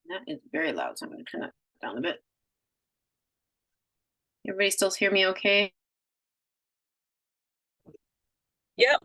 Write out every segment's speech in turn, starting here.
That is very loud, so I'm going to turn that down a bit. Everybody still hear me okay? Yep.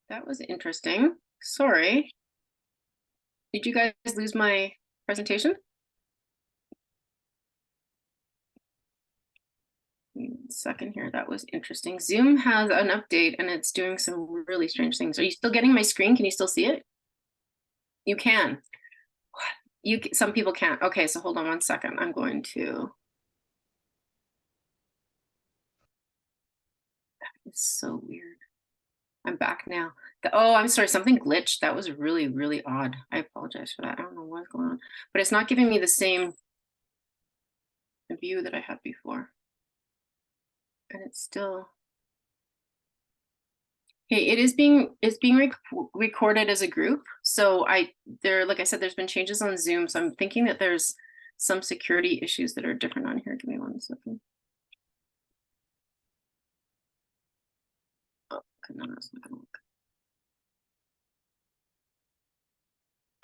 That was interesting. Sorry. Did you guys lose my presentation? Second here, that was interesting. Zoom has an update and it's doing some really strange things. Are you still getting my screen? Can you still see it? You can. Some people can't. Okay, so hold on one second. I'm going to. It's so weird. I'm back now. Oh, I'm sorry. Something glitched. That was really, really odd. I apologize for that. I don't know what's going on, but it's not giving me the same view that I had before. And it's still. Okay, it's being recorded as a group. So like I said, there's been changes on Zoom. So I'm thinking that there's some security issues that are different on here. Give me one second. Oh, no, that's not gonna work.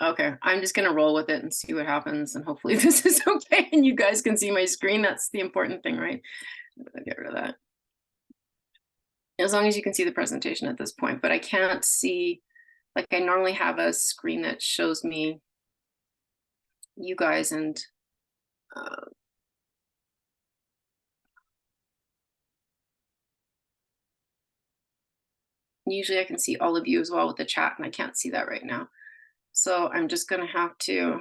Okay, I'm just gonna roll with it and see what happens, and hopefully this is okay and you guys can see my screen. That's the important thing, right? I'm gonna get rid of that. As long as you can see the presentation at this point, but I can't see, like I normally have a screen that shows me you guys and usually I can see all of you as well with the chat, and I can't see that right now. So I'm just gonna have to.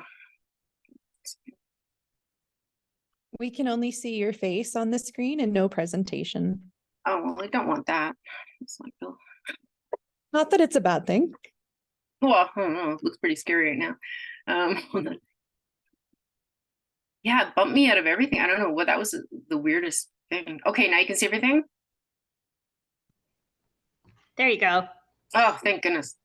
We can only see your face on the screen and no presentation. Oh, well, I don't want that. Not that it's a bad thing. Well, I don't know. It looks pretty scary right now. Yeah, it bumped me out of everything. I don't know what that was the weirdest thing. Okay, now you can see everything. There you go. Oh, thank goodness.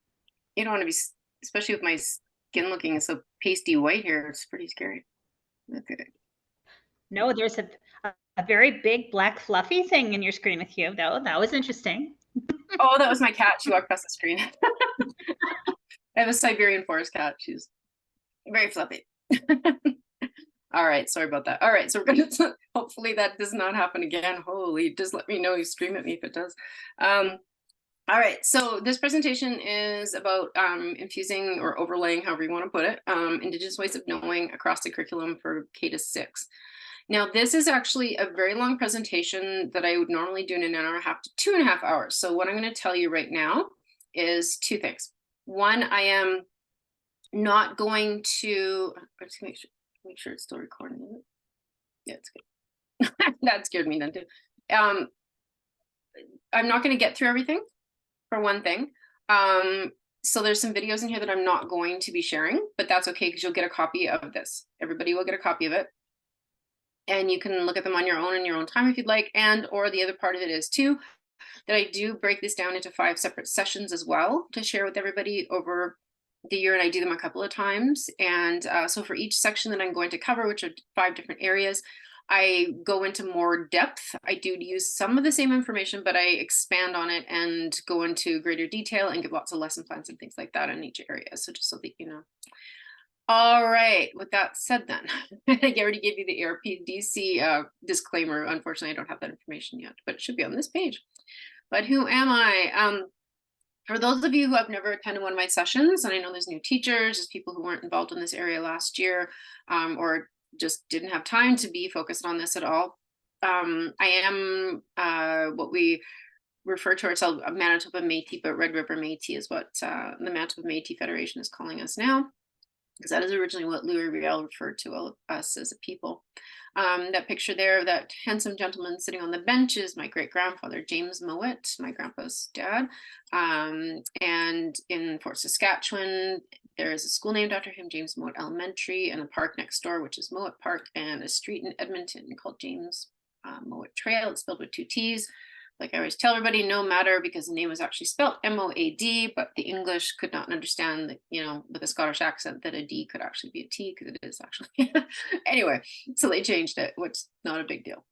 You don't want to be, especially with my skin looking so pasty white here. It's pretty scary. Okay. No, there's a very big black fluffy thing in your screen with you, though. That was interesting. Oh, that was my cat. She walked across the screen. I have a Siberian forest cat. She's very fluffy. All right, sorry about that. All right, so we're gonna hopefully that does not happen again. Holy, just let me know. You scream at me if it does. All right, so this presentation is about infusing or overlaying, however you want to put it, Indigenous ways of knowing across the curriculum for K-6. Now, this is actually a very long presentation that I would normally do in an hour and a half to 2.5 hours. So what I'm going to tell you right now is two things. One, I am not going to, let's make sure it's still recording. Yeah, it's good. That scared me then too. I'm not going to get through everything, for one thing. So there's some videos in here that I'm not going to be sharing, but that's okay because you'll get a copy of this. Everybody will get a copy of it. And you can look at them on your own in your own time if you'd like. And or the other part of it is too, that I do break this down into 5 separate sessions as well to share with everybody over the year, and I do them a couple of times. And so for each section that I'm going to cover, which are 5 different areas, I go into more depth. I do use some of the same information, but I expand on it and go into greater detail and give lots of lesson plans and things like that in each area. So just so that you know. All right, with that said then, I already gave you the ARPDC disclaimer. Unfortunately, I don't have that information yet, but it should be on this page. But who am I? For those of you who have never attended one of my sessions, and I know there's new teachers, there's people who weren't involved in this area last year, or just didn't have time to be focused on this at all. I am what we refer to ourselves a Manitoba Métis, but Red River Métis is what the Manitoba Métis Federation is calling us now, because that is originally what Louis Riel referred to us as a people. That picture there, that handsome gentleman sitting on the bench is my great-grandfather, James Mowat, my grandpa's dad. And in Fort Saskatchewan, there is a school named after him, James Mowat Elementary, and a park next door, which is Mowat Park, and a street in Edmonton called James Mowat Trail. It's spelled with 2 T's. Like I always tell everybody, no matter, because the name was actually spelled M-O-A-D, but the English could not understand that, you know, with a Scottish accent, that a D could actually be a T, because it is actually. Anyway, so they changed it, which is not a big deal.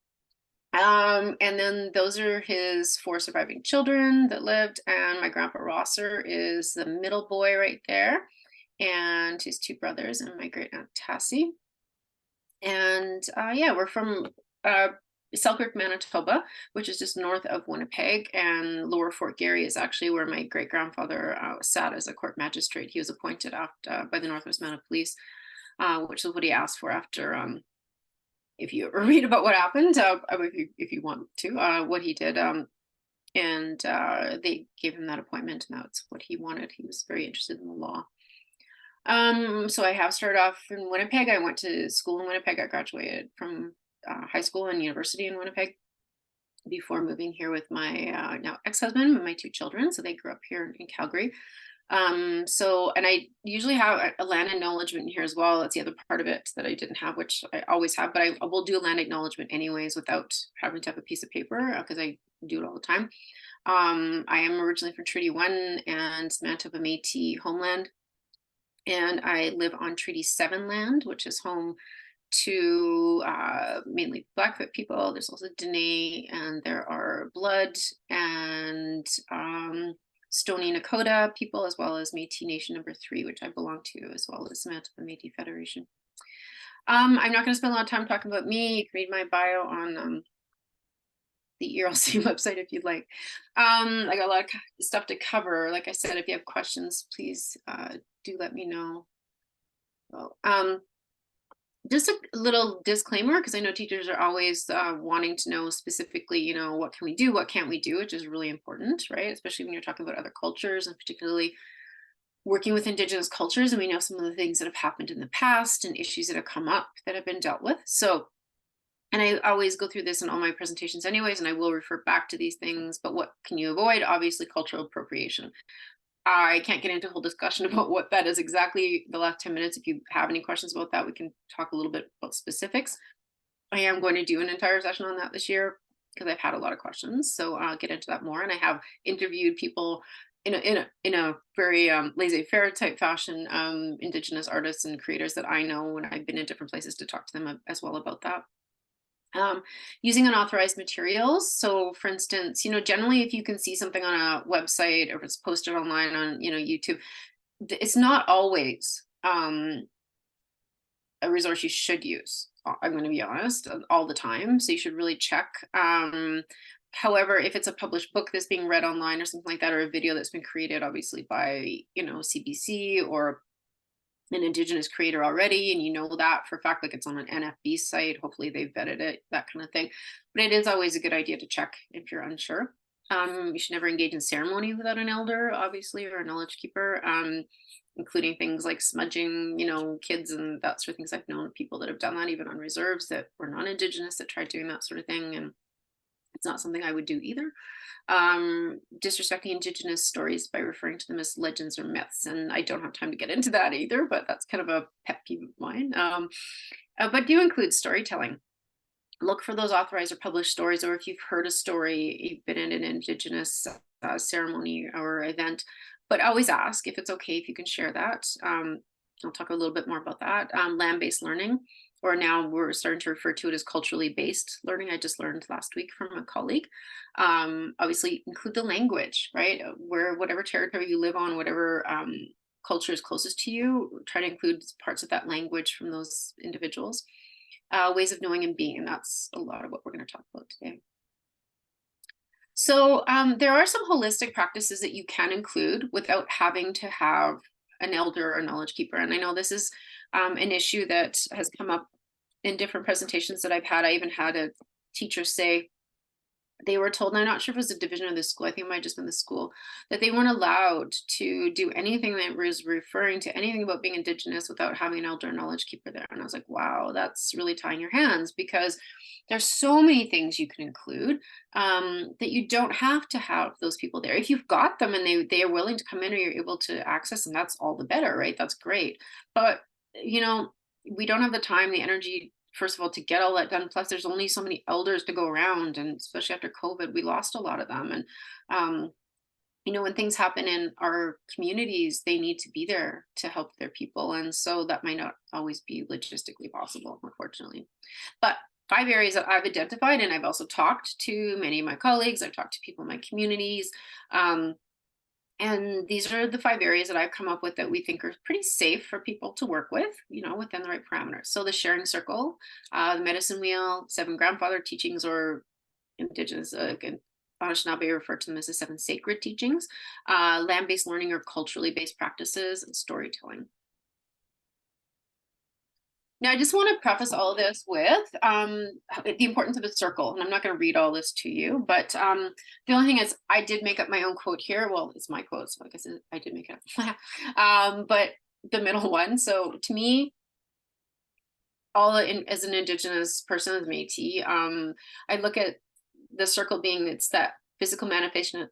And then those are his 4 surviving children that lived, and my grandpa Rosser is the middle boy right there, and his 2 brothers, and my great aunt Tassie. And yeah, we're from Selkirk, Manitoba, which is just north of Winnipeg, and Lower Fort Garry is actually where my great-grandfather sat as a court magistrate. He was appointed after by the Northwest Mounted Police, which is what he asked for after. If you ever read about what happened, if you want to, what he did, and they gave him that appointment, and that's what he wanted. He was very interested in the law. So I have started off in Winnipeg. I went to school in Winnipeg. I graduated from high school and university in Winnipeg before moving here with my now ex-husband and my 2 children. So they grew up here in Calgary. And I usually have a land acknowledgement here as well. That's the other part of it that I didn't have, which I always have, but I will do a land acknowledgement anyways without having to have a piece of paper, because I do it all the time. I am originally from Treaty 1 and Manitoba Métis homeland, and I live on Treaty 7 land, which is home to mainly Blackfoot people. There's also Dene, and there are Blood and Stoney Nakoda people, as well as Métis Nation number 3, which I belong to, as well as Manitoba Métis Federation. I'm not going to spend a lot of time talking about me. You can read my bio on the ERLC website if you'd like. I got a lot of stuff to cover. Like I said, if you have questions, please do let me know. Well, just a little disclaimer, because I know teachers are always wanting to know specifically, you know, what can we do, what can't we do, which is really important, right? Especially when you're talking about other cultures, and particularly working with Indigenous cultures. And we know some of the things that have happened in the past and issues that have come up that have been dealt with. So, and I always go through this in all my presentations anyways, and I will refer back to these things, but what can you avoid? Obviously, cultural appropriation. I can't get into a whole discussion about what that is exactly the last 10 minutes. If you have any questions about that, we can talk a little bit about specifics. I am going to do an entire session on that this year because I've had a lot of questions. So I'll get into that more. And I have interviewed people in a very laissez-faire type fashion, Indigenous artists and creators that I know, and I've been in different places to talk to them as well about that. Using unauthorized materials. So for instance, you know, generally if you can see something on a website or if it's posted online on, you know, YouTube, it's not always a resource you should use. I'm going to be honest, all the time. So you should really check. However, if it's a published book that's being read online or something like that, or a video that's been created obviously by, you know, CBC or an Indigenous creator already, and you know that for a fact, like it's on an NFB site, hopefully they've vetted it, that kind of thing. But it is always a good idea to check if you're unsure. You should never engage in ceremony without an elder, obviously, or a knowledge keeper, including things like smudging, you know, kids and that sort of things. I've known people that have done that, even on reserves that were non-Indigenous, that tried doing that sort of thing, and it's not something I would do either. Disrespecting Indigenous stories by referring to them as legends or myths, and I don't have time to get into that either, but that's kind of a pet peeve of mine. But do include storytelling. Look for those authorized or published stories, or if you've heard a story, you've been in an Indigenous ceremony or event, but always ask if it's okay if you can share that. I'll talk a little bit more about that. Land-based learning, or now we're starting to refer to it as culturally based learning. I just learned last week from a colleague. Obviously include the language, right? Where whatever territory you live on, whatever culture is closest to you, try to include parts of that language from those individuals. Ways of knowing and being, and that's a lot of what we're going to talk about today. So there are some holistic practices that you can include without having to have an elder or knowledge keeper. And I know this is an issue that has come up in different presentations that I've had. I even had a teacher say they were told, and I'm not sure if it was a division of the school, I think it might have just been the school, that they weren't allowed to do anything that was referring to anything about being Indigenous without having an elder knowledge keeper there. And I was like, wow, that's really tying your hands, because there's so many things you can include that you don't have to have those people there. If you've got them and they are willing to come in, or you're able to access them, that's all the better, right? That's great. But, you know, we don't have the time, the energy, first of all, to get all that done. Plus, there's only so many elders to go around, and especially after COVID, we lost a lot of them. And you know, when things happen in our communities, they need to be there to help their people, and so that might not always be logistically possible, unfortunately. But 5 areas that I've identified, and I've also talked to many of my colleagues, I've talked to people in my communities. And these are the 5 areas that I've come up with that we think are pretty safe for people to work with, you know, within the right parameters. So the sharing circle, the medicine wheel, 7 grandfather teachings, or Indigenous, Anishinaabe refer to them as the 7 sacred teachings, land-based learning or culturally based practices, and storytelling. Now, I just want to preface all of this with the importance of a circle. And I'm not going to read all this to you, but the only thing is I did make up my own quote here. Well, it's my quote, so I guess I did make it up. But the middle one. So to me, as an Indigenous person, as Métis, I look at the circle being, it's that physical manifestation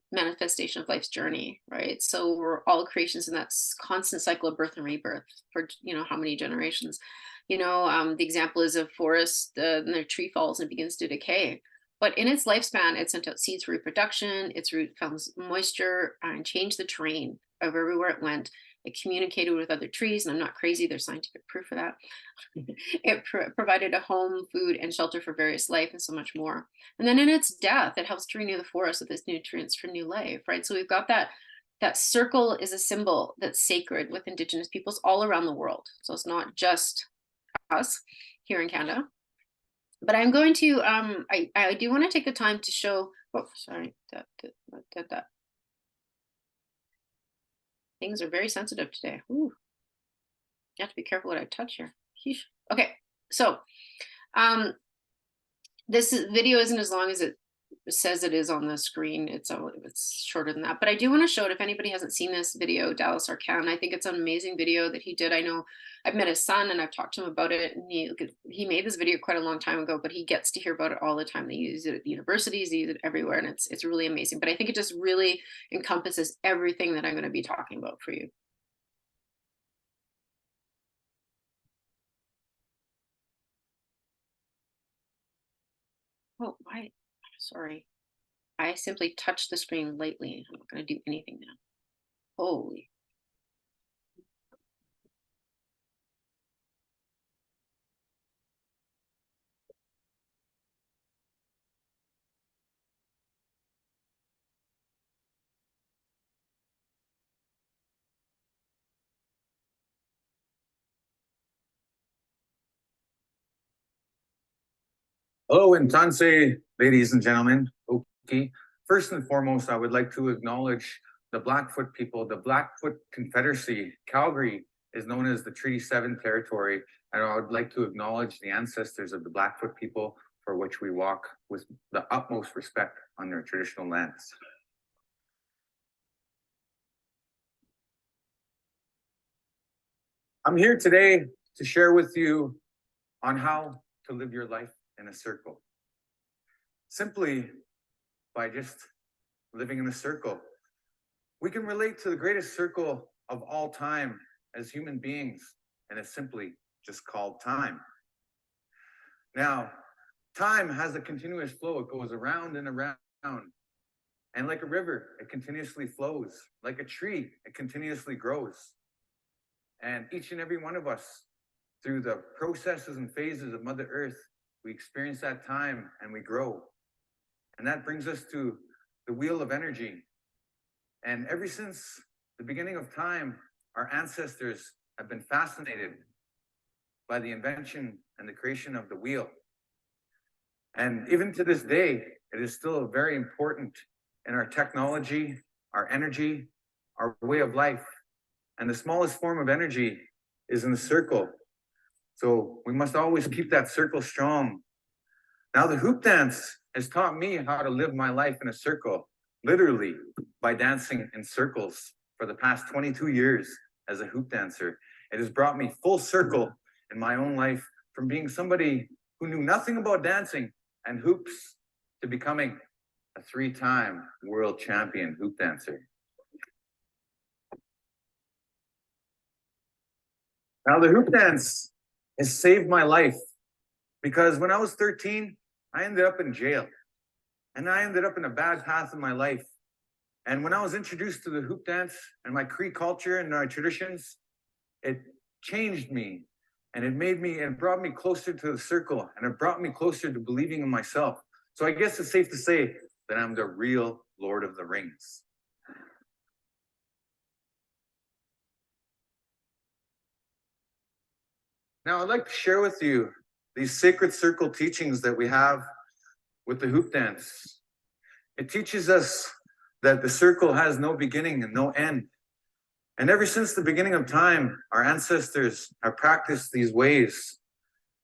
of life's journey, right? So we're all creations in that constant cycle of birth and rebirth for, you know, how many generations. You know, the example is a forest, and the tree falls and begins to decay. But in its lifespan, it sent out seeds for reproduction, its root found moisture and changed the terrain of everywhere it went. It communicated with other trees, and I'm not crazy, there's scientific proof for that. It provided a home, food, and shelter for various life, and so much more. And then in its death, it helps to renew the forest with its nutrients for new life, right? So we've got that circle is a symbol that's sacred with Indigenous peoples all around the world. So it's not just us here in Canada. But I'm going to, I do want to take the time to show, oh, sorry, that. Things are very sensitive today. Ooh. You have to be careful what I touch here. Okay, so this video isn't as long as it says it is on the screen. It's shorter than that, but I do want to show it. If anybody hasn't seen this video, Dallas Arcan, I think it's an amazing video that he did. I know I've met his son and I've talked to him about it, and he made this video quite a long time ago, but he gets to hear about it all the time. They use it at the universities, they use it everywhere, and it's really amazing. But I think it just really encompasses everything that I'm going to be talking about for you. Oh, why? Sorry. I simply touched the screen lightly. I'm not going to do anything now. Holy. Hello, Intanse, ladies and gentlemen. Okay. First and foremost, I would like to acknowledge the Blackfoot people. The Blackfoot Confederacy, Calgary, is known as the Treaty 7 territory, and I would like to acknowledge the ancestors of the Blackfoot people, for which we walk with the utmost respect on their traditional lands. I'm here today to share with you on how to live your life in a circle. Simply by just living in a circle. We can relate to the greatest circle of all time as human beings, and it's simply just called time. Now, time has a continuous flow. It goes around and around. And like a river, it continuously flows. Like a tree, it continuously grows. And each and every one of us, through the processes and phases of Mother Earth, we experience that time and we grow. And that brings us to the wheel of energy. And ever since the beginning of time, our ancestors have been fascinated by the invention and the creation of the wheel. And even to this day, it is still very important in our technology, our energy, our way of life. And the smallest form of energy is in the circle. So we must always keep that circle strong. Now the hoop dance has taught me how to live my life in a circle, literally by dancing in circles for the past 22 years as a hoop dancer. It has brought me full circle in my own life from being somebody who knew nothing about dancing and hoops to becoming a 3-time world champion hoop dancer. Now the hoop dance has saved my life because when I was 13, I ended up in jail and I ended up in a bad path in my life. And when I was introduced to the hoop dance and my Cree culture and my traditions, it changed me and it brought me closer to the circle and it brought me closer to believing in myself. So I guess it's safe to say that I'm the real Lord of the Rings. Now I'd like to share with you these sacred circle teachings that we have with the hoop dance. It teaches us that the circle has no beginning and no end. And ever since the beginning of time, our ancestors have practiced these ways.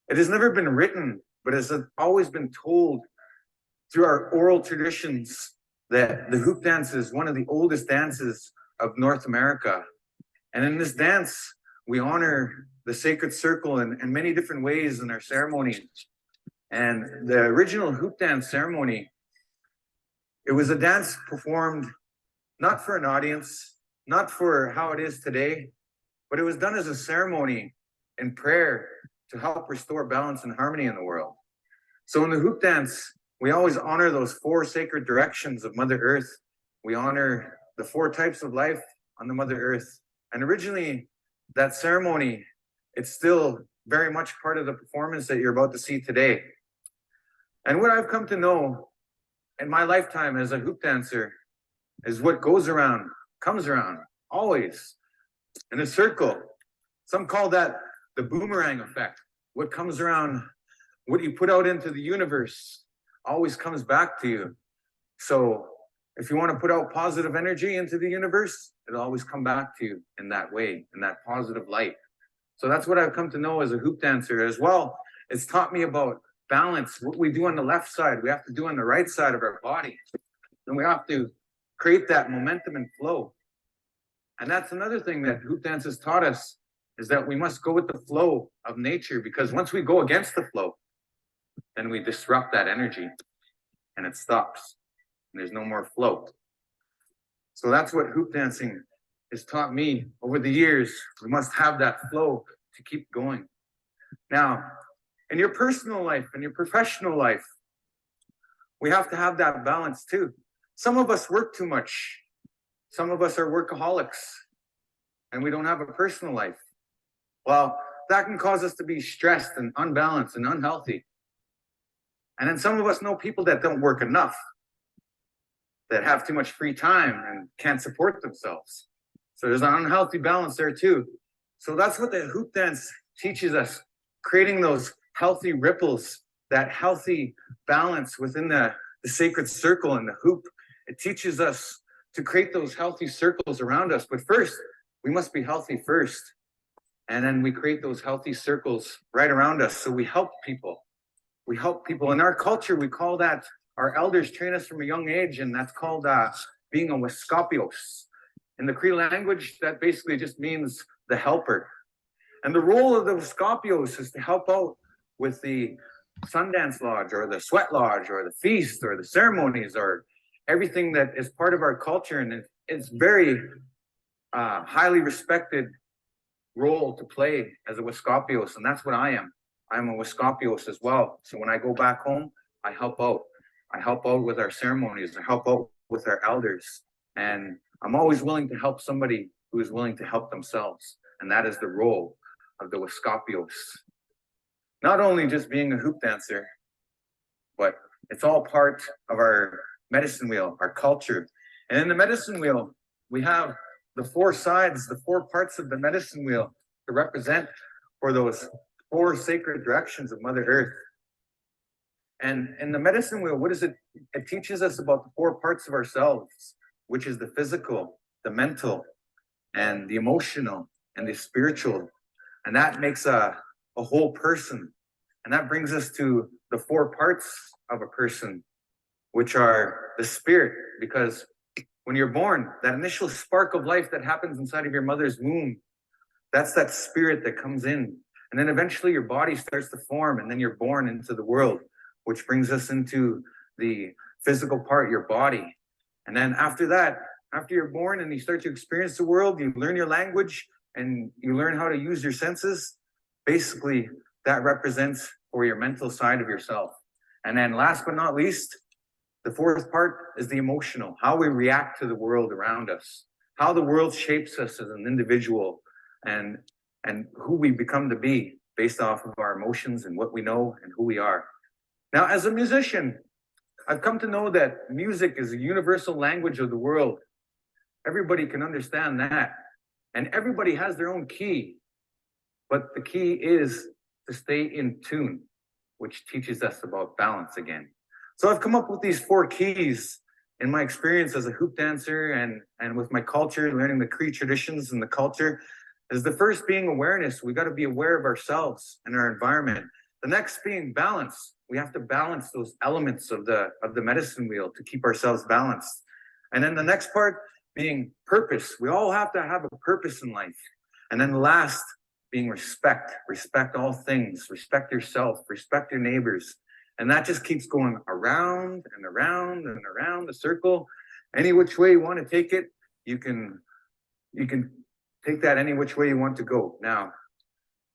It has never been written, but it has always been told through our oral traditions that the hoop dance is one of the oldest dances of North America. And in this dance, we honor the sacred circle in many different ways in our ceremonies. And the original hoop dance ceremony, it was a dance performed not for an audience, not for how it is today, but it was done as a ceremony in prayer to help restore balance and harmony in the world. So in the hoop dance, we always honor those 4 sacred directions of Mother Earth. We honor the 4 types of life on the Mother Earth. And originally, that ceremony, it's still very much part of the performance that you're about to see today. And what I've come to know in my lifetime as a hoop dancer is what goes around, comes around, always, in a circle. Some call that the boomerang effect. What comes around, what you put out into the universe, always comes back to you. So if you want to put out positive energy into the universe, it'll always come back to you in that way, in that positive light. So that's what I've come to know as a hoop dancer as well. It's taught me about balance. What we do on the left side, we have to do on the right side of our body. And we have to create that momentum and flow. And that's another thing that hoop dance has taught us, is that we must go with the flow of nature, because once we go against the flow, then we disrupt that energy and it stops and there's no more flow. So that's what hoop dancing has taught me over the years. We must have that flow to keep going. Now, in your personal life, in your professional life, we have to have that balance too. Some of us work too much. Some of us are workaholics and we don't have a personal life. Well, that can cause us to be stressed and unbalanced and unhealthy. And then some of us know people that don't work enough, that have too much free time and can't support themselves. So there's an unhealthy balance there too. So that's what the hoop dance teaches us, creating those healthy ripples, that healthy balance within the sacred circle and the hoop. It teaches us to create those healthy circles around us. But first, we must be healthy first. And then we create those healthy circles right around us. So we help people. We help people. In our culture, we call that, our elders train us from a young age, and that's called being a Weskapios. In the Cree language, that basically just means the helper. And the role of the Weskapios is to help out with the Sundance Lodge or the Sweat Lodge or the feast or the ceremonies or everything that is part of our culture. And it's very highly respected role to play as a Weskapios, and that's what I am. I'm a Weskapios as well. So when I go back home, I help out. I help out with our ceremonies. I help out with our elders. And I'm always willing to help somebody who is willing to help themselves. And that is the role of the Weskapios. Not only just being a hoop dancer, but it's all part of our medicine wheel, our culture. And in the medicine wheel, we have the 4 sides, the 4 parts of the medicine wheel to represent for those 4 sacred directions of Mother Earth. And in the medicine wheel, what is it? It teaches us about the 4 parts of ourselves, which is the physical, the mental, and the emotional, and the spiritual. And that makes a whole person. And that brings us to the 4 parts of a person, which are the spirit, because when you're born, that initial spark of life that happens inside of your mother's womb, that's that spirit that comes in. And then eventually your body starts to form, and then you're born into the world, which brings us into the physical part, your body. And then after that, after you're born and you start to experience the world, you learn your language and you learn how to use your senses. Basically, that represents for your mental side of yourself. And then last but not least, the 4th part is the emotional, how we react to the world around us, how the world shapes us as an individual, and who we become to be based off of our emotions and what we know and who we are. Now, as a musician, I've come to know that music is a universal language of the world. Everybody can understand that. And everybody has their own key. But the key is to stay in tune, which teaches us about balance again. So I've come up with these 4 keys in my experience as a hoop dancer and with my culture, learning the Cree traditions and the culture. Is the first being awareness. We got to be aware of ourselves and our environment. The next being balance. We have to balance those elements of the medicine wheel to keep ourselves balanced. And then the next part being purpose. We all have to have a purpose in life. And then the last being respect. Respect all things. Respect yourself. Respect your neighbors. And that just keeps going around and around and around the circle. Any which way you want to take it, you can take that any which way you want to go. Now,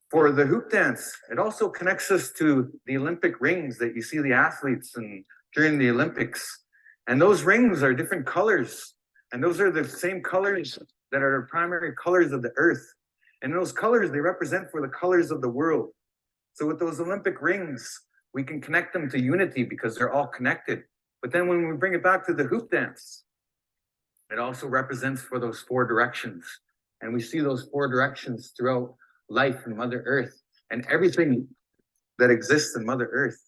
for the hoop dance, it also connects us to the Olympic rings that you see the athletes and during the Olympics. And those rings are different colors. And those are the same colors that are the primary colors of the earth. And those colors, they represent for the colors of the world. So with those Olympic rings, we can connect them to unity because they're all connected. But then when we bring it back to the hoop dance, it also represents for those 4 directions. And we see those 4 directions throughout life in Mother Earth and everything that exists in Mother Earth.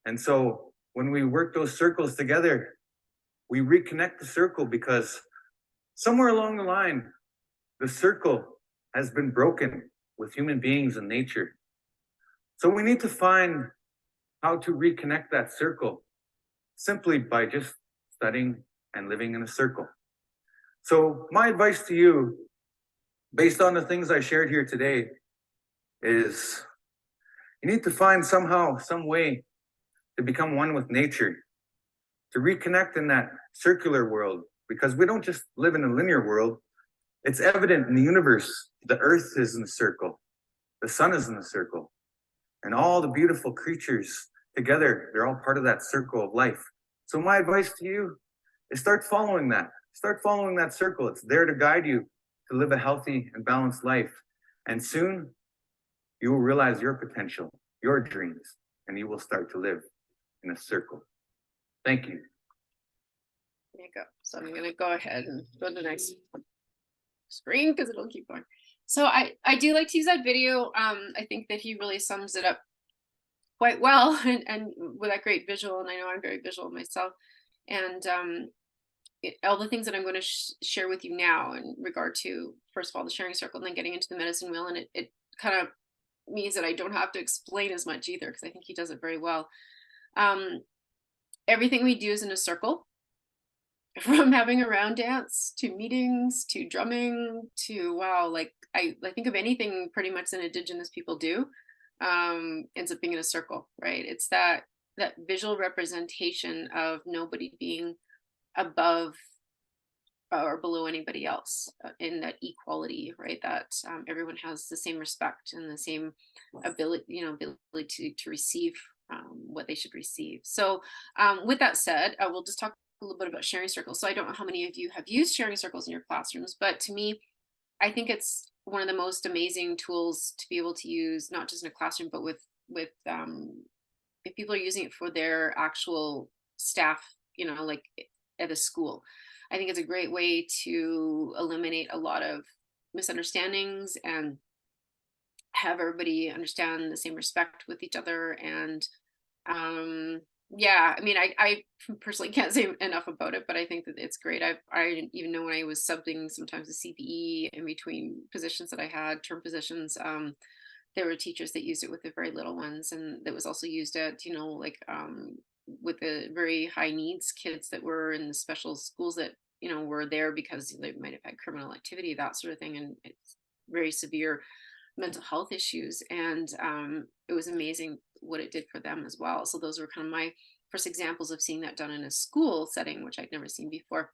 And so when we work those circles together, we reconnect the circle because somewhere along the line, the circle has been broken with human beings and nature. So we need to find how to reconnect that circle simply by just studying and living in a circle. So my advice to you, based on the things I shared here today, is you need to find somehow, some way to become one with nature, to reconnect in that circular world, because we don't just live in a linear world. It's evident in the universe. The earth is in a circle. The sun is in a circle. And all the beautiful creatures together, they're all part of that circle of life. So my advice to you is start following that. Start following that circle. It's there to guide you to live a healthy and balanced life. And soon you will realize your potential, your dreams, and you will start to live in a circle. Thank you. There you go. So I'm going to go ahead and go to the next screen because it'll keep going. So I do like to use that video. I think that he really sums it up quite well and with that great visual. And I know I'm very visual myself. And all the things that I'm going to share with you now in regard to, first of all, the sharing circle, and then getting into the medicine wheel. And it kind of means that I don't have to explain as much either, because I think he does it very well. Everything we do is in a circle, from having a round dance to meetings to drumming to, wow, like I think of anything pretty much that Indigenous people do ends up being in a circle, right? It's that visual representation of nobody being above or below anybody else, in that equality, right? That everyone has the same respect and the same ability, ability to receive what they should receive. So with that said, we'll just talk a little bit about sharing circles. So I don't know how many of you have used sharing circles in your classrooms, but to me, I think it's one of the most amazing tools to be able to use, not just in a classroom, but with if people are using it for their actual staff, like at a school. I think it's a great way to eliminate a lot of misunderstandings and have everybody understand the same respect with each other, and Yeah, I mean, I personally can't say enough about it, but I think that it's great. I even know when I was subbing sometimes the CPE in between positions that I had, term positions, there were teachers that used it with the very little ones, and that was also used at, you know, like with the very high needs kids that were in the special schools that, you know, were there because they might have had criminal activity, that sort of thing, and it's very severe mental health issues. And it was amazing what it did for them as well. So those were kind of my first examples of seeing that done in a school setting, which I'd never seen before.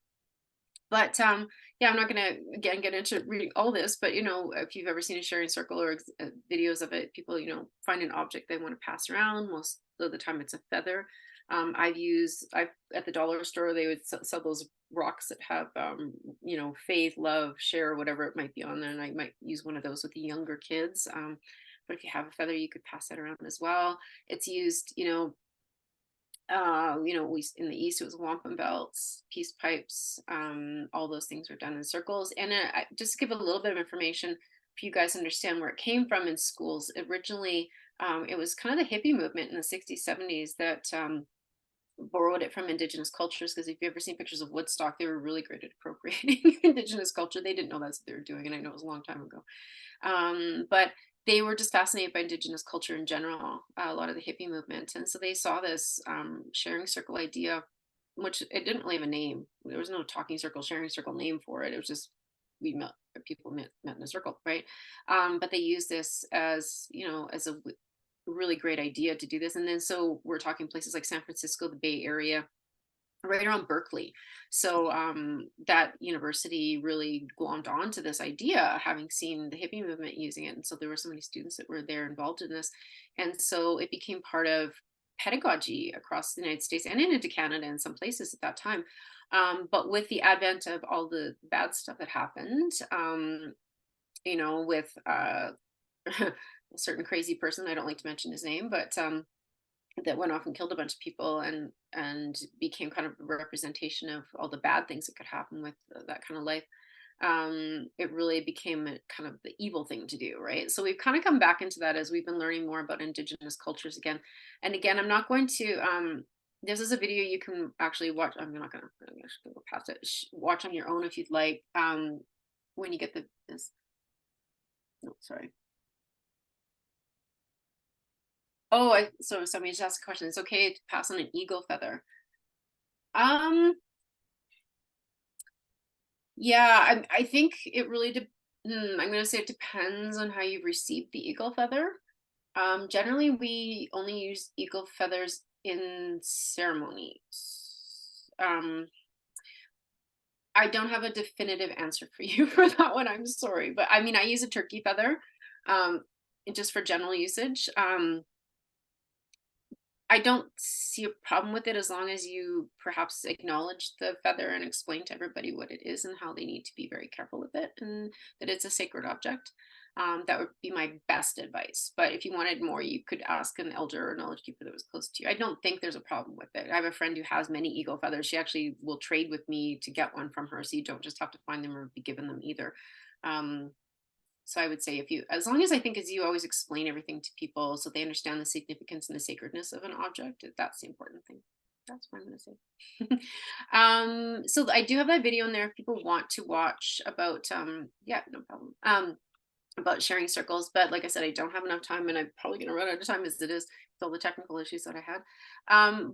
But yeah, I'm not going to again get into reading all this, but you know, if you've ever seen a sharing circle or videos of it, people, you know, find an object they want to pass around. Most of the time it's a feather. I've at the dollar store, they would sell those rocks that have, you know, faith, love, share, whatever it might be on there. And I might use one of those with the younger kids. But if you have a feather, you could pass that around as well. It's used, you know, we in the East it was wampum belts, peace pipes, all those things were done in circles. And just to give a little bit of information for you guys to understand where it came from in schools. Originally, it was kind of the hippie movement in the 60s, 70s that borrowed it from Indigenous cultures. Because if you've ever seen pictures of Woodstock, they were really great at appropriating Indigenous culture. They didn't know that's what they were doing, and I know it was a long time ago. But they were just fascinated by Indigenous culture in general, a lot of the hippie movement. And so they saw this sharing circle idea, which it didn't really have a name. There was no talking circle, sharing circle name for it. It was just we met, people met in a circle, right? But they used this as, you know, as a really great idea to do this. And then so we're talking places like San Francisco, the Bay Area, right around Berkeley. So that university really glommed onto this idea, having seen the hippie movement using it. And so there were so many students that were there involved in this. And so it became part of pedagogy across the United States and into Canada in some places at that time. But with the advent of all the bad stuff that happened, you know, with a certain crazy person, I don't like to mention his name, but that went off and killed a bunch of people and became kind of a representation of all the bad things that could happen with that kind of life. It really became a kind of the evil thing to do, right? So we've kind of come back into that as we've been learning more about Indigenous cultures again. And again, I'm not going to this is a video you can actually watch. I'm not gonna go past it. Watch on your own if you'd like. When you get this. No, sorry. Oh, so somebody just asked a question. It's okay to pass on an eagle feather. Yeah, I think it really I'm gonna say it depends on how you receive the eagle feather. Generally we only use eagle feathers in ceremonies. I don't have a definitive answer for you for that one. I'm sorry, but I mean I use a turkey feather, just for general usage. I don't see a problem with it as long as you perhaps acknowledge the feather and explain to everybody what it is and how they need to be very careful with it and that it's a sacred object. That would be my best advice. But if you wanted more, you could ask an elder or knowledge keeper that was close to you. I don't think there's a problem with it. I have a friend who has many eagle feathers. She actually will trade with me to get one from her. So you don't just have to find them or be given them either. So I would say as long as I think as you always explain everything to people so they understand the significance and the sacredness of an object, that's the important thing. That's what I'm going to say. So I do have that video in there if people want to watch about, yeah, no problem. About sharing circles. But like I said, I don't have enough time and I'm probably going to run out of time as it is with all the technical issues that I had.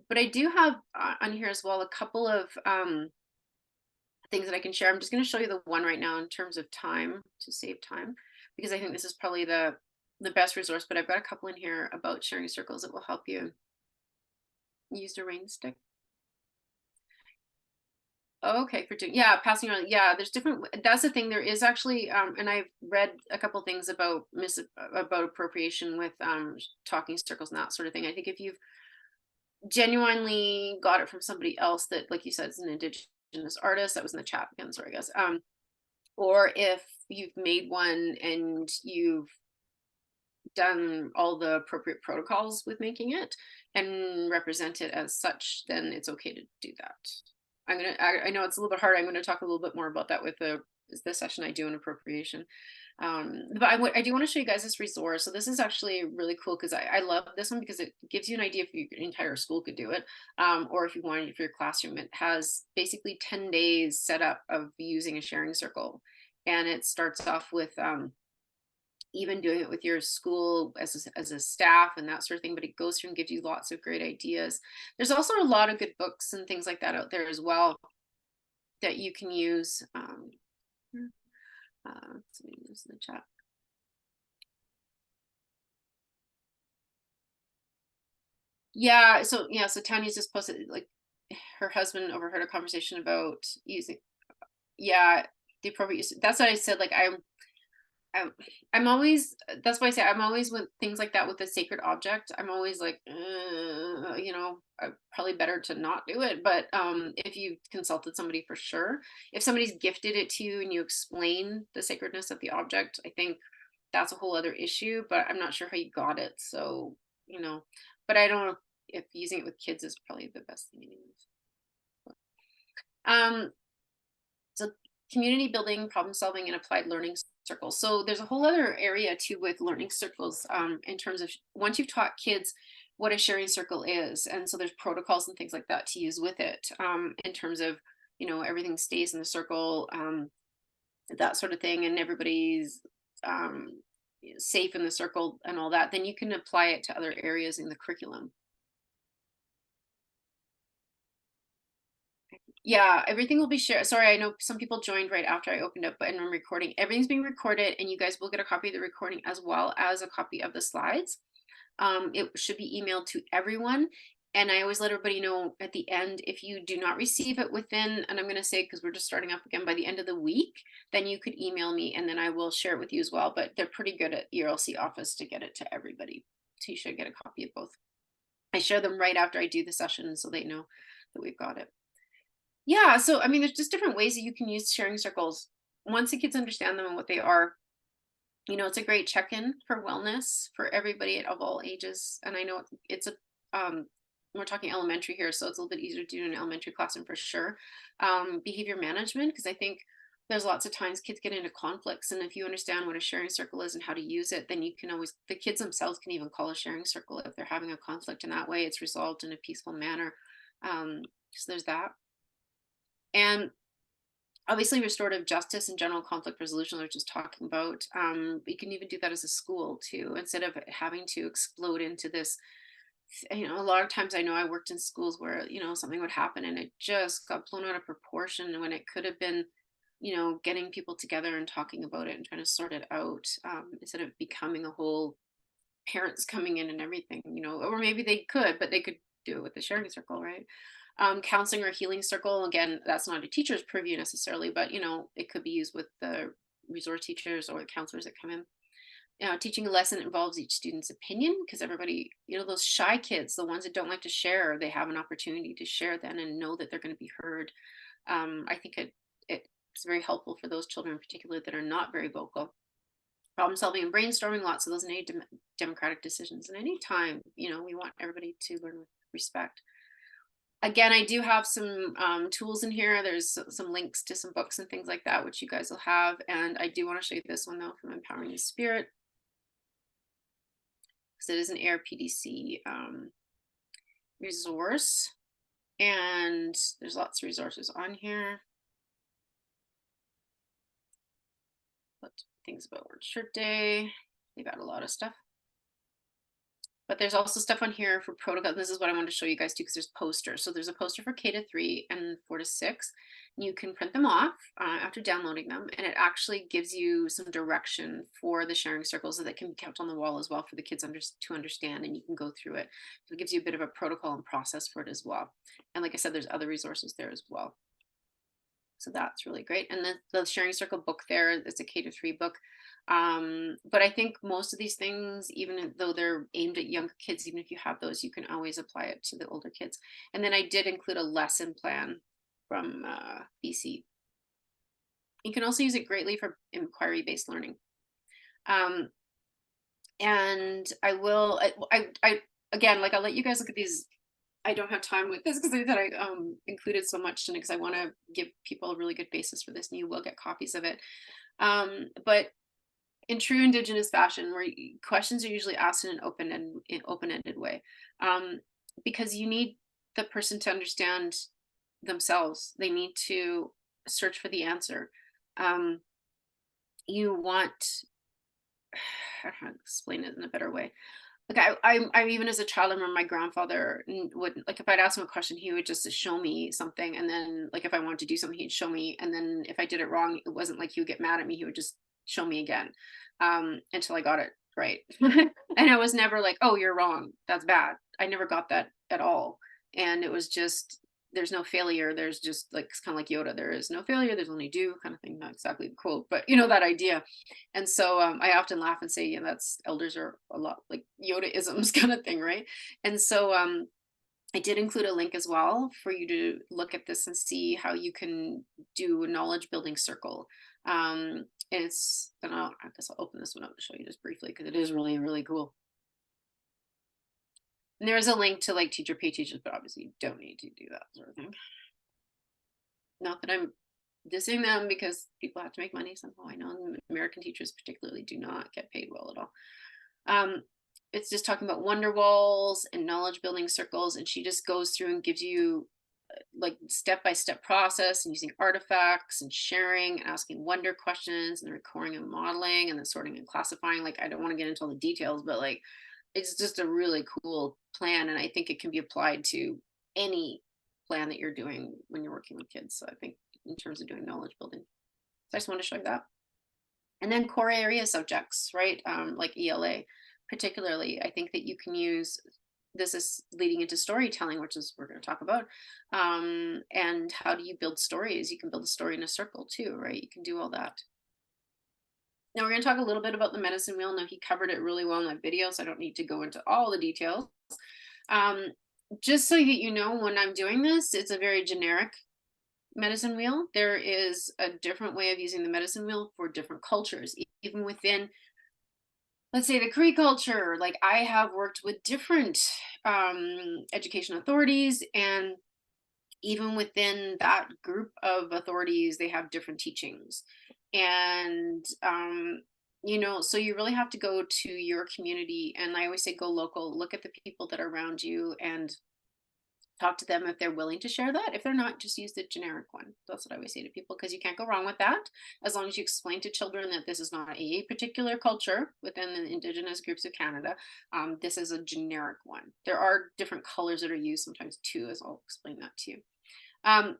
But I do have on here as well a couple of things that I can share. I'm just going to show you the one right now in terms of time to save time, because I think this is probably the best resource, but I've got a couple in here about sharing circles that will help you use a rain stick. Okay, for doing, yeah, passing around. Yeah, there's different, that's the thing. There is actually, and I've read a couple things about appropriation with talking circles and that sort of thing. I think if you've genuinely got it from somebody else that, like you said, is an Indigenous artist, that was in the chat again, sorry guys, or if you've made one and you've done all the appropriate protocols with making it and represent it as such, then it's okay to do that. I know it's a little bit hard. I'm going to talk a little bit more about that with the session I do in appropriation. But I do want to show you guys this resource. So this is actually really cool because I love this one because it gives you an idea if your entire school could do it, or if you wanted it for your classroom. It has basically 10 days set up of using a sharing circle, and it starts off with even doing it with your school as a staff and that sort of thing, but it goes through and gives you lots of great ideas. There's also a lot of good books and things like that out there as well that you can use. Somebody use in the chat. Yeah, so Tanya's just posted, like, her husband overheard a conversation about using, the appropriate use. That's what I said, like, I'm always, that's why I say I'm always with things like that with a sacred object. I'm always like, probably better to not do it. But if you consulted somebody, for sure, if somebody's gifted it to you and you explain the sacredness of the object, I think that's a whole other issue. But I'm not sure how you got it. So, but I don't know if using it with kids is probably the best thing to use. So community building, problem solving, and applied learning circles. So there's a whole other area too with learning circles, in terms of once you've taught kids what a sharing circle is, and so there's protocols and things like that to use with it, in terms of everything stays in the circle, that sort of thing, and everybody's safe in the circle and all that. Then you can apply it to other areas in the curriculum. Yeah, everything will be shared. Sorry, I know some people joined right after I opened up, but I'm recording. Everything's being recorded, and you guys will get a copy of the recording as well as a copy of the slides. It should be emailed to everyone. And I always let everybody know at the end, if you do not receive it within, and I'm going to say, because we're just starting up again, by the end of the week, then you could email me and then I will share it with you as well. But they're pretty good at ERLC office to get it to everybody. So you should get a copy of both. I share them right after I do the session so they know that we've got it. Yeah, so I mean, there's just different ways that you can use sharing circles. Once the kids understand them and what they are, it's a great check-in for wellness for everybody of all ages. And I know it's we're talking elementary here, so it's a little bit easier to do in an elementary classroom for sure. Behavior management, because I think there's lots of times kids get into conflicts, and if you understand what a sharing circle is and how to use it, then you can always, the kids themselves can even call a sharing circle if they're having a conflict, and that way it's resolved in a peaceful manner. So there's that. And obviously restorative justice and general conflict resolution, we're just talking about. You can even do that as a school too, instead of having to explode into this. A lot of times I know I worked in schools where, something would happen and it just got blown out of proportion when it could have been, getting people together and talking about it and trying to sort it out, instead of becoming a whole parents coming in and everything, or maybe they could, but they could do it with the sharing circle, right? Counseling or healing circle, again, that's not a teacher's purview necessarily, but it could be used with the resource teachers or the counselors that come in. Teaching a lesson involves each student's opinion, because everybody, those shy kids, the ones that don't like to share, they have an opportunity to share then and know that they're going to be heard. I think it's very helpful for those children in particular that are not very vocal. Problem solving and brainstorming, lots of those in any democratic decisions. And any time, we want everybody to learn with respect. Again, I do have some tools in here. There's some links to some books and things like that, which you guys will have. And I do want to show you this one, though, from Empowering the Spirit, because it is an ARPDC resource. And there's lots of resources on here. But things about World Shirt Day. They've got a lot of stuff. But there's also stuff on here for protocol. This is what I wanted to show you guys too, because there's posters. So there's a poster for K-3 and 4-6. You can print them off after downloading them, and it actually gives you some direction for the sharing circles so that can be kept on the wall as well for the kids to understand, and you can go through it. So it gives you a bit of a protocol and process for it as well. And like I said, there's other resources there as well. So that's really great. And the sharing circle book there, it's a K-3 book. But I think most of these things, even though they're aimed at young kids, even if you have those, you can always apply it to the older kids. And then I did include a lesson plan from BC. You can also use it greatly for inquiry-based learning. And I will, again, like I'll let you guys look at these. I don't have time with this because I included so much in it, because I want to give people a really good basis for this, and you will get copies of it. But in true Indigenous fashion, where questions are usually asked in an open-ended way, because you need the person to understand themselves. They need to search for the answer. You want, I don't know how to explain it in a better way. Like I even as a child, I remember my grandfather would, like, if I'd ask him a question, he would just show me something, and then like if I wanted to do something, he'd show me, and then if I did it wrong, it wasn't like he would get mad at me. He would just show me again, until I got it right. And it was never like, oh, you're wrong, that's bad. I never got that at all, and it was just, there's no failure. There's just like, it's kind of like Yoda. There is no failure. There's only do, kind of thing. Not exactly the quote, but you know that idea. And so I often laugh and say, yeah, that's, elders are a lot like Yoda-isms kind of thing, right? And so I did include a link as well for you to look at this and see how you can do a knowledge building circle. And it's, I guess I'll open this one up to show you just briefly because it is really, really cool. And there's a link to like teacher pay teachers, but obviously you don't need to do that sort of thing. Not that I'm dissing them, because people have to make money somehow. I know American teachers particularly do not get paid well at all. It's just talking about wonder walls and knowledge building circles, and she just goes through and gives you like step-by-step process, and using artifacts and sharing and asking wonder questions and the recording and modeling and then sorting and classifying. Like, I don't want to get into all the details, but like, it's just a really cool plan, and I think it can be applied to any plan that you're doing when you're working with kids. So I think in terms of doing knowledge building, so I just want to show you that. And then core area subjects, right? Like ELA, particularly, I think that you can use, this is leading into storytelling, which is we're going to talk about. And how do you build stories? You can build a story in a circle too, right? You can do all that. Now we're going to talk a little bit about the medicine wheel. Now he covered it really well in that video, so I don't need to go into all the details. Just so that you know, when I'm doing this, it's a very generic medicine wheel. There is a different way of using the medicine wheel for different cultures, even within, let's say, the Cree culture. Like, I have worked with different education authorities, and even within that group of authorities, they have different teachings. And you know, so you really have to go to your community, and I always say go local. Look at the people that are around you and talk to them if they're willing to share that. If they're not, just use the generic one. That's what I always say to people, because you can't go wrong with that, as long as you explain to children that this is not a particular culture within the Indigenous groups of Canada. This is a generic one. There are different colors that are used sometimes too, as I'll explain that to you.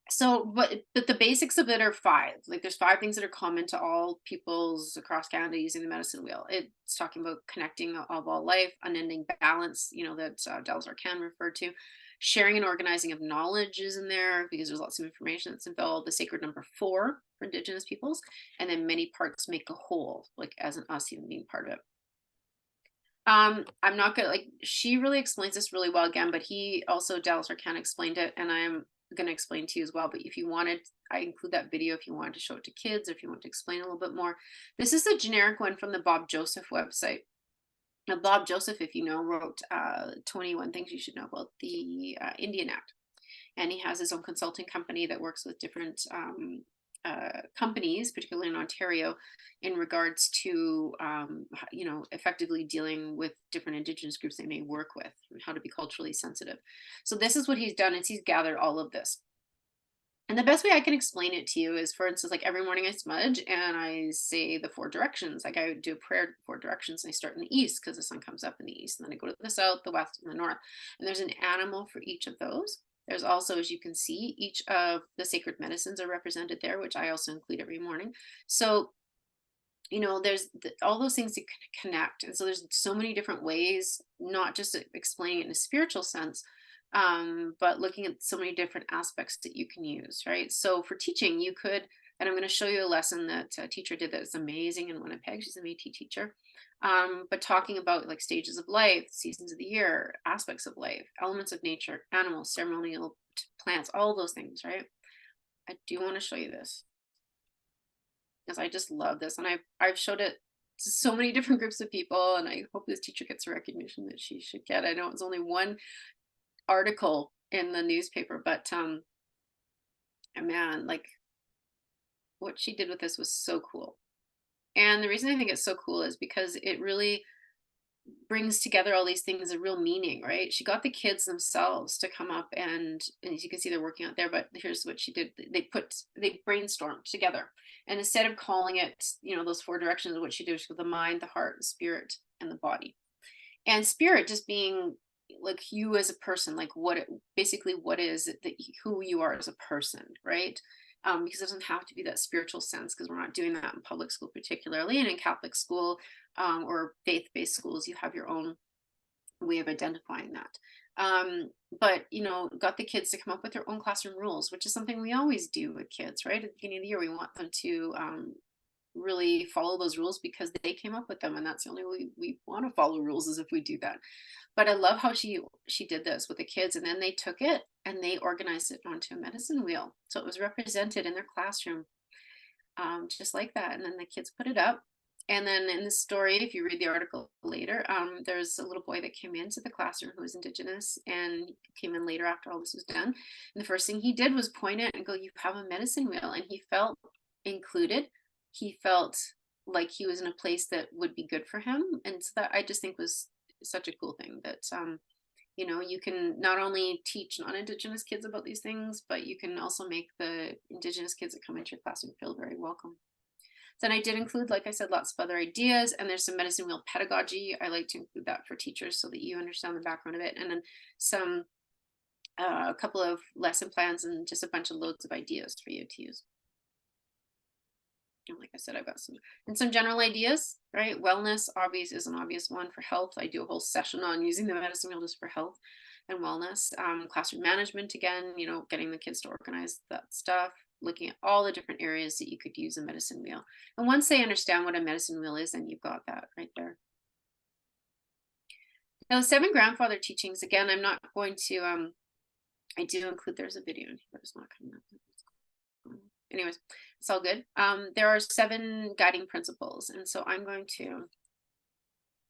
So, but the basics of it are 5. Like, there's 5 things that are common to all peoples across Canada using the medicine wheel. It's talking about connecting of all life, unending balance, you know, that Dallas Arcan referred to. Sharing and organizing of knowledge is in there, because there's lots of information that's involved. The sacred number 4 for Indigenous peoples, and then many parts make a whole, like as an us even being part of it. I'm not gonna, like, she really explains this really well again, but he also, Dallas Arcan, explained it, and I'm going to explain to you as well. But if you wanted, I include that video if you wanted to show it to kids, or if you want to explain a little bit more. This is the generic one from the Bob Joseph website. Now, Bob Joseph, if you know, wrote 21 Things You Should Know About the Indian Act. And he has his own consulting company that works with different companies, particularly in Ontario, in regards to, you know, effectively dealing with different Indigenous groups they may work with, and how to be culturally sensitive. So this is what he's done, is he's gathered all of this. And the best way I can explain it to you is, for instance, like every morning I smudge and I say the 4 directions. Like, I do a prayer, 4 directions, and I start in the east because the sun comes up in the east, and then I go to the south, the west, and the north. And there's an animal for each of those. There's also, as you can see, each of the sacred medicines are represented there, which I also include every morning. So, you know, there's all those things that connect. And so there's so many different ways, not just explaining it in a spiritual sense, but looking at so many different aspects that you can use, right? So for teaching, you could, and I'm going to show you a lesson that a teacher did that's amazing in Winnipeg. She's a Métis teacher. But talking about like stages of life, seasons of the year, aspects of life, elements of nature, animals, ceremonial plants, all those things, right? I do want to show you this, because I just love this, and I've showed it to so many different groups of people, and I hope this teacher gets the recognition that she should get. I know it's only one article in the newspaper, but man, like, what she did with this was so cool. And the reason I think it's so cool is because it really brings together all these things, a real meaning, right? She got the kids themselves to come up and as you can see, they're working out there, but here's what she did. They brainstormed together. And instead of calling it, you know, those 4 directions, what she did was with the mind, the heart, the spirit, and the body. And spirit just being like you as a person, like basically what is it that who you are as a person, right? Because it doesn't have to be that spiritual sense, because we're not doing that in public school particularly, and in Catholic school or faith-based schools, you have your own way of identifying that. But you know, got the kids to come up with their own classroom rules, which is something we always do with kids, right? At the beginning of the year, we want them to really follow those rules because they came up with them, and that's the only way we want to follow rules, is if we do that. But I love how she did this with the kids, and then they took it and they organized it onto a medicine wheel, so it was represented in their classroom, just like that. And then the kids put it up, and then in the story, if you read the article later, there's a little boy that came into the classroom who was Indigenous, and came in later after all this was done, and the first thing he did was point it and go, "You have a medicine wheel," and he felt included. He felt like he was in a place that would be good for him. And so that I just think was such a cool thing, that you know, you can not only teach non-Indigenous kids about these things, but you can also make the Indigenous kids that come into your classroom feel very welcome. Then I did include, like I said, lots of other ideas, and there's some medicine wheel pedagogy. I like to include that for teachers so that you understand the background of it, and then some a couple of lesson plans and just a bunch of loads of ideas for you to use. And like I said, I've got some general ideas, right? Wellness is an obvious one. For health, I do a whole session on using the medicine wheel just for health and wellness. Classroom management, again, you know, getting the kids to organize that stuff, looking at all the different areas that you could use a medicine wheel. And once they understand what a medicine wheel is, then you've got that right there. Now the 7 grandfather teachings, again, I'm not going to, I do include, there's a video in here, but it's not coming up. Anyways, it's all good. There are 7 guiding principles, and so I'm going to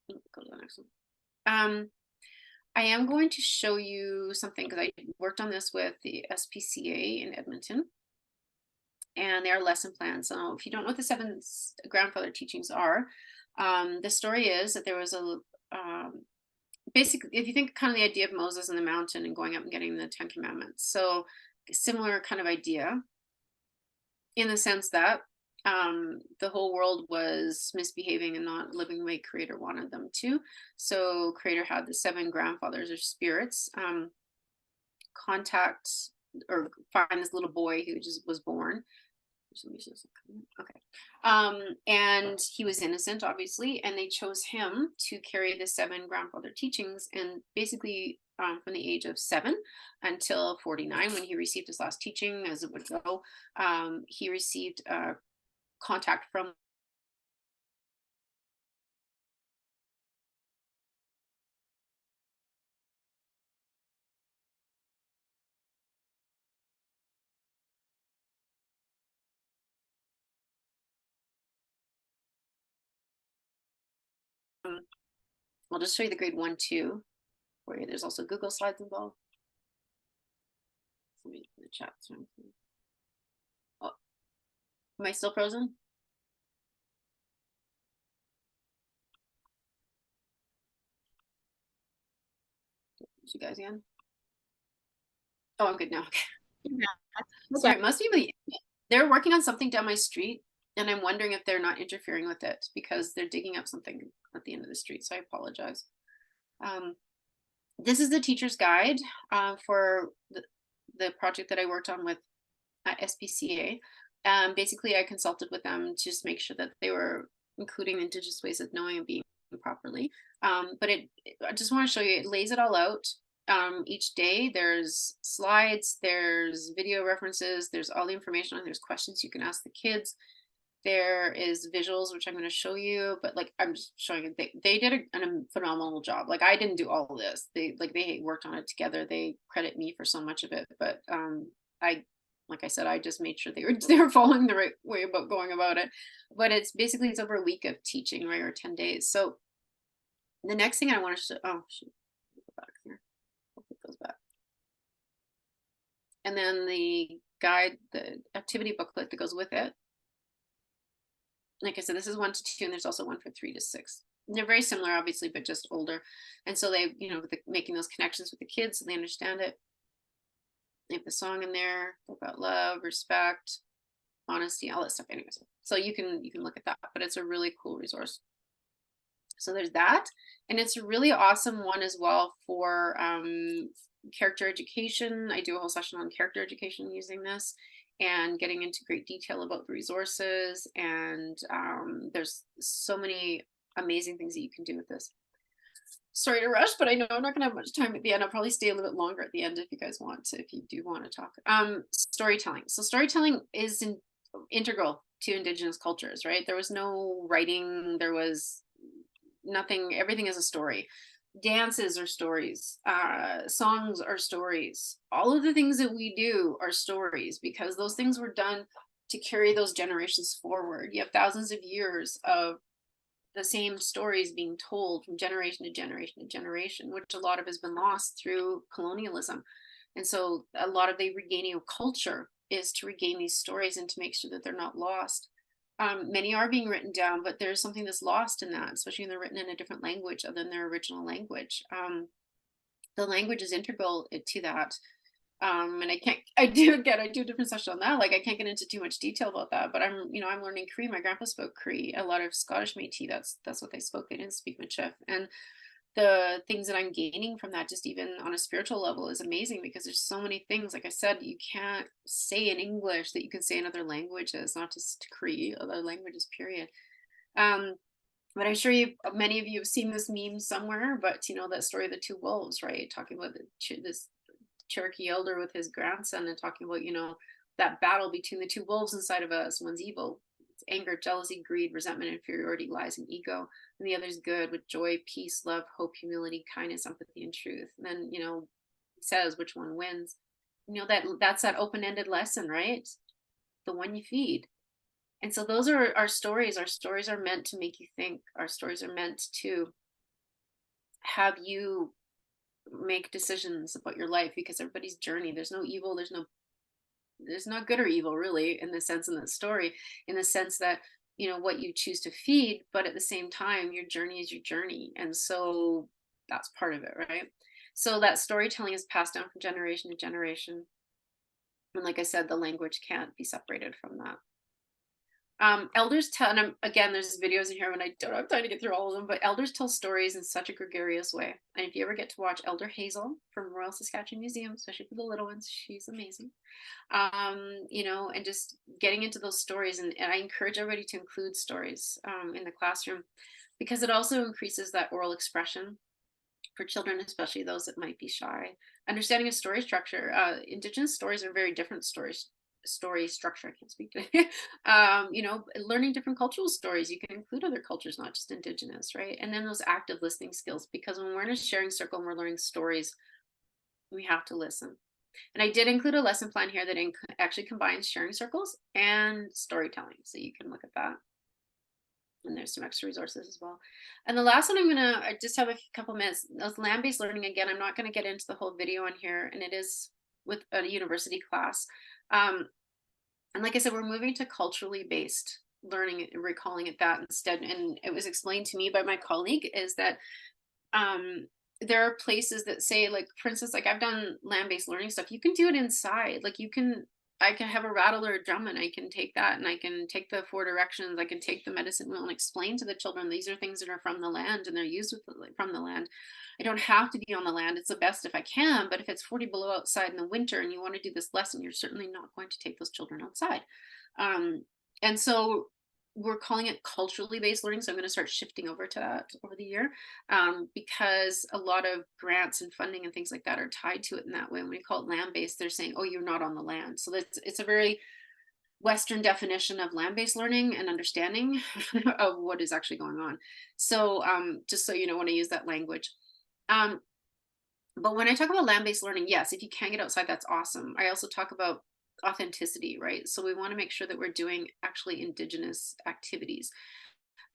go to the next one. I am going to show you something, because I worked on this with the SPCA in Edmonton, and they are lesson plans. So if you don't know what the 7 grandfather teachings are, the story is that there was a basically, if you think kind of the idea of Moses in the mountain and going up and getting the 10 commandments, so similar kind of idea, in the sense that the whole world was misbehaving and not living the way Creator wanted them to. So Creator had the 7 grandfathers or spirits contact or find this little boy who just was born. Okay. And he was innocent, obviously, and they chose him to carry the 7 grandfather teachings, and basically from the age of 7 until 49, when he received his last teaching, as it would go, he received contact from I'll just show you the grade 1, 2 for you. There's also Google Slides involved. Let me in the chat. Oh, am I still frozen? You guys again? Oh, I'm good now. Okay. Yeah. Sorry, it must be they're working on something down my street, and I'm wondering if they're not interfering with it because they're digging up something at the end of the street. So I apologize. This is the teacher's guide for the project that I worked on with SPCA. Basically, I consulted with them to just make sure that they were including Indigenous ways of knowing and being properly. But I just want to show you, it lays it all out. Each day there's slides, there's video references, there's all the information on, there's questions you can ask the kids. There is visuals, which I'm going to show you, but like I'm just showing you, they did a phenomenal job. Like I didn't do all of this. They worked on it together. They credit me for so much of it, but like I said, I just made sure they were following the right way about going about it. But it's basically, it's over a week of teaching, right, or 10 days. So the next thing I want to show, oh shoot, go back here. I'll put those back. And then the guide, the activity booklet that goes with it. like I said, this is 1 to 2, and there's also one for 3 to 6. And they're very similar, obviously, but just older. And so they, you know, with making those connections with the kids so they understand it. They have the song in there about love, respect, honesty, all that stuff. Anyways, so you can look at that, but it's a really cool resource. So there's that, and it's a really awesome one as well for character education. I do a whole session on character education using this and getting into great detail about the resources, and there's so many amazing things that you can do with this. Sorry to rush, but I know I'm not gonna have much time at the end. I'll probably stay a little bit longer at the end if you guys want to, if you do want to talk. Storytelling. So storytelling is integral to Indigenous cultures, right? There was no writing, there was nothing, everything is a story. Dances are stories, songs are stories. All of the things that we do are stories because those things were done to carry those generations forward. You have thousands of years of the same stories being told from generation to generation to generation, which a lot of has been lost through colonialism. And so a lot of the regaining of culture is to regain these stories and to make sure that they're not lost. Many are being written down, but there's something that's lost in that, especially when they're written in a different language other than their original language. The language is integral to that. And I do a different session on that. Like I can't get into too much detail about that, but I'm learning Cree. My grandpa spoke Cree. A lot of Scottish Métis, that's what they spoke. They didn't speak Michif. And the things that I'm gaining from that, just even on a spiritual level, is amazing because there's so many things. Like I said, you can't say in English that you can say in other languages, not just Cree, other languages, period. But I'm sure many of you have seen this meme somewhere, but you know, that story of the two wolves, right? Talking about this Cherokee elder with his grandson and talking about, you know, that battle between the two wolves inside of us. One's evil, it's anger, jealousy, greed, resentment, inferiority, lies, and ego. And the other's good with joy, peace, love, hope, humility, kindness, empathy, and truth. And then, you know, he says which one wins. You know, that's that open-ended lesson, right? The one you feed. And so those are our stories. Our stories are meant to make you think. Our stories are meant to have you make decisions about your life, because everybody's journey, there's no evil, there's not good or evil really in the sense in the story, in the sense that, you know, what you choose to feed, but at the same time your journey is your journey, and so that's part of it, right? So that storytelling is passed down from generation to generation, and like I said, the language can't be separated from that. Elders tell, and again, there's videos in here when I don't have time to get through all of them, but elders tell stories in such a gregarious way. And if you ever get to watch Elder Hazel from Royal Saskatchewan Museum, especially for the little ones, she's amazing. You know, and just getting into those stories, and I encourage everybody to include stories in the classroom, because it also increases that oral expression for children, especially those that might be shy. Understanding a story structure. Indigenous stories are very different story structure. I can't speak today. You know, learning different cultural stories. You can include other cultures, not just Indigenous, right? And then those active listening skills, because when we're in a sharing circle and we're learning stories, we have to listen. And I did include a lesson plan here that actually combines sharing circles and storytelling, so you can look at that. And there's some extra resources as well. And the last one I just have a couple minutes. Those land-based learning, again, I'm not going to get into the whole video on here, and it is with a university class. And like I said, we're moving to culturally based learning and recalling it that instead. And it was explained to me by my colleague is that there are places that say, like, for instance, like I've done land-based learning stuff. You can do it inside. Like I can have a rattle or a drum, and I can take that, and I can take the 4 directions. I can take the medicine wheel and explain to the children, these are things that are from the land and they're used from the land. I don't have to be on the land. It's the best if I can, but if it's 40 below outside in the winter and you want to do this lesson, you're certainly not going to take those children outside. And so we're calling it culturally based learning. So I'm going to start shifting over to that over the year, because a lot of grants and funding and things like that are tied to it in that way. When we call it land based, they're saying, oh, you're not on the land. So it's a very Western definition of land-based learning and understanding of what is actually going on. So just so you know when I use that language. But when I talk about land-based learning, yes, if you can get outside, that's awesome. I also talk about authenticity, right? So we want to make sure that we're doing actually Indigenous activities.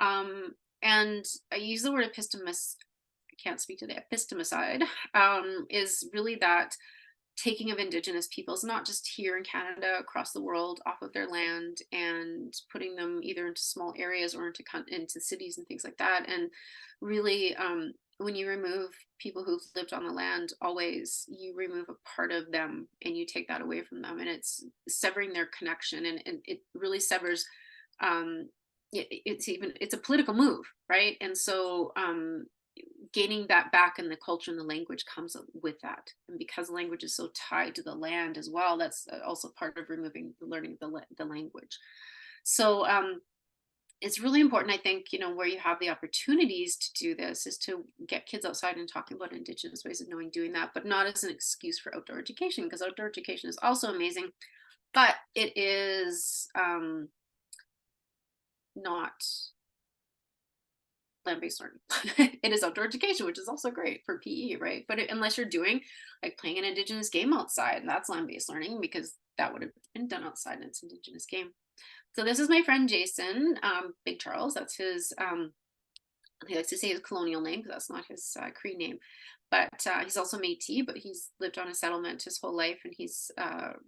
And I use the word epistemicide, is really that taking of Indigenous peoples, not just here in Canada, across the world, off of their land, and putting them either into small areas or into cities and things like that. And really, when you remove people who've lived on the land, always you remove a part of them and you take that away from them, and it's severing their connection, and it really severs. It's a political move, right? And so gaining that back in the culture and the language comes with that. And because language is so tied to the land as well, that's also part of removing the learning of the language. So it's really important, I think, where you have the opportunities to do this is to get kids outside and talking about Indigenous ways of knowing, doing that, but not as an excuse for outdoor education, because outdoor education is also amazing, but it is not land-based learning. It is outdoor education, which is also great for PE, right? But unless you're doing like playing an Indigenous game outside, and that's land-based learning, because that would have been done outside and it's an Indigenous game. So this is my friend Jason, Big Charles. That's his, he likes to say his colonial name because that's not his Cree name. But he's also Métis, but he's lived on a settlement his whole life, and he's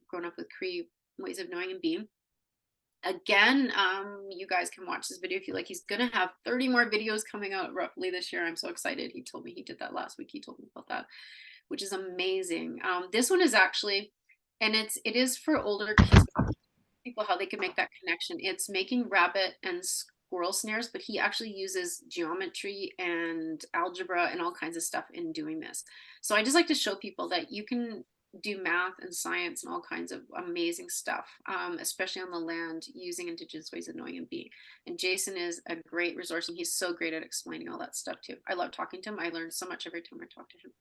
grown up with Cree ways of knowing and being. Again, you guys can watch this video if you like. He's gonna have 30 more videos coming out roughly this year. I'm so excited. He told me he did that last week. He told me about that, which is amazing. This one is actually, and it is for older kids, people, how they can make that connection. It's making rabbit and squirrel snares, but he actually uses geometry and algebra and all kinds of stuff in doing this. So I just like to show people that you can do math and science and all kinds of amazing stuff, especially on the land, using Indigenous ways of knowing and being. And Jason is a great resource, and he's so great at explaining all that stuff too. I love talking to him. I learn so much every time I talk to him.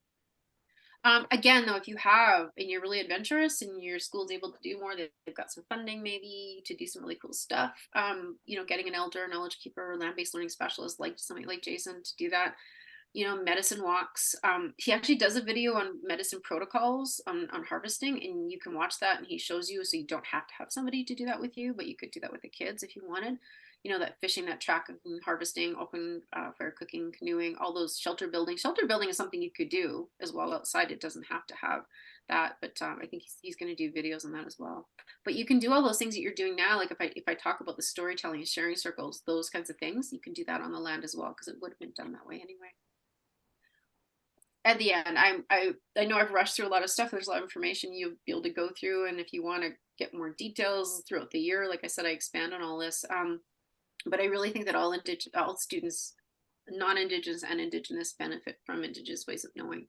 Again, though, if you have and you're really adventurous and your school's able to do more, they've got some funding maybe to do some really cool stuff. Getting an elder, knowledge keeper, land-based learning specialist like somebody like Jason to do that. Medicine walks. He actually does a video on medicine protocols on harvesting, and you can watch that, and he shows you, so you don't have to have somebody to do that with you, but you could do that with the kids if you wanted. That fishing, that track of harvesting, open fire cooking, canoeing, all those shelter building. Shelter building is something you could do as well outside. It doesn't have to have that, but I think he's going to do videos on that as well. But you can do all those things that you're doing now. Like if I talk about the storytelling and sharing circles, those kinds of things, you can do that on the land as well, because it would have been done that way anyway. At the end, I know I've rushed through a lot of stuff. There's a lot of information you'll be able to go through, and if you want to get more details throughout the year, like I said, I expand on all this. But I really think that all students, non-Indigenous and Indigenous, benefit from Indigenous ways of knowing.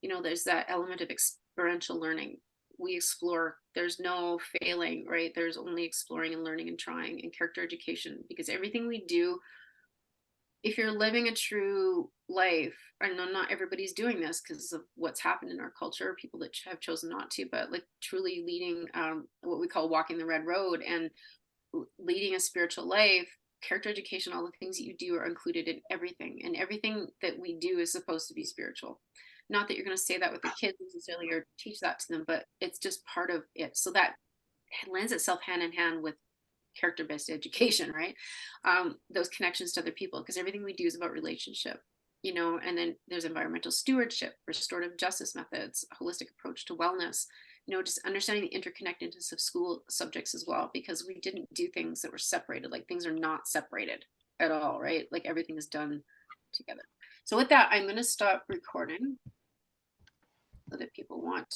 There's that element of experiential learning. We explore. There's no failing, right? There's only exploring and learning and trying, and character education, because everything we do, if you're living a true life, I know not everybody's doing this because of what's happened in our culture, people that have chosen not to, but like truly leading what we call walking the red road and leading a spiritual life, character education, all the things that you do are included in everything, and everything that we do is supposed to be spiritual. Not that you're going to say that with the kids necessarily or teach that to them, but it's just part of it. So that lends itself hand in hand with character-based education, right? Those connections to other people, because everything we do is about relationship, and then there's environmental stewardship, restorative justice methods, a holistic approach to wellness, just understanding the interconnectedness of school subjects as well, because we didn't do things that were separated. Like things are not separated at all, right? Like everything is done together. So with that, I'm going to stop recording so that people want